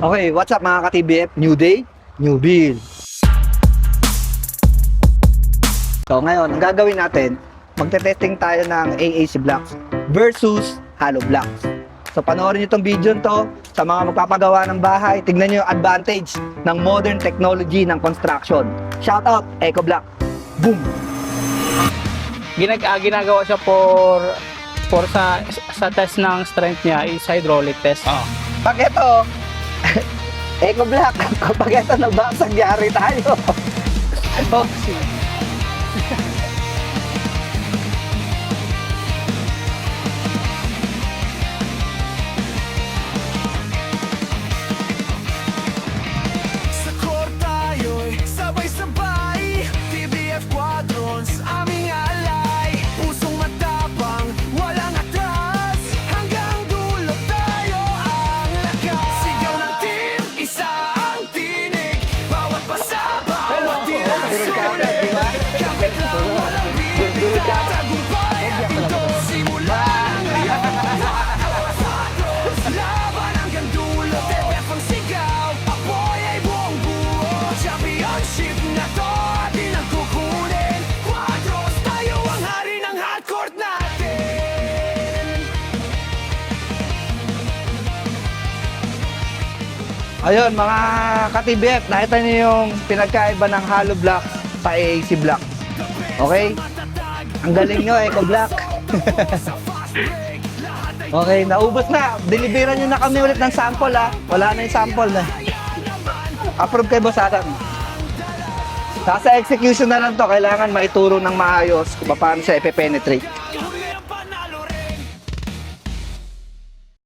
Okay, what's up mga ka-TBF? New day, new bill. So ngayon, ang gagawin natin, magte-testing tayo ng AAC blocks versus hollow blocks. So panoorin nyo itong video to sa mga magpapagawa ng bahay. Tignan nyo yung advantage ng modern technology ng construction. Shout out, EcoBlock. Boom! Ginagawa siya for sa test ng strength niya is hydraulic test. Pag ito, EcoBlock, kapag ito nabasag, yari tayo. Okay. Sa core tayo'y sabay-sabay, TBF Quadrons, aming alay. Pusong matapang, walang atras, hanggang dulo tayo ang lakas. Sigaw ng team, isa ang tinig, bawat pasaba, bawat direksyon. Kapit lang, walang bibig, tagumpay at ito, simulan ngayon. Laban hanggang dulo, TBF ang sigaw, apoy ay buong buo. Championship na to, atin ang kukunin. Quadros, tayo ang hari ng hardcore natin. Ayun mga ka-TBF, nakita niyo yung pinagkaiba ng hollow block sa AAC block. Okay? Ang galing nyo, EcoBlock. Okay, naubos na. Deliveran nyo na kami ulit ng sample ha. Wala na yung sample na. Approve kay Boss Adam. Sa execution na lang to, kailangan maituro ng maayos kung paano siya ipe-penetrate.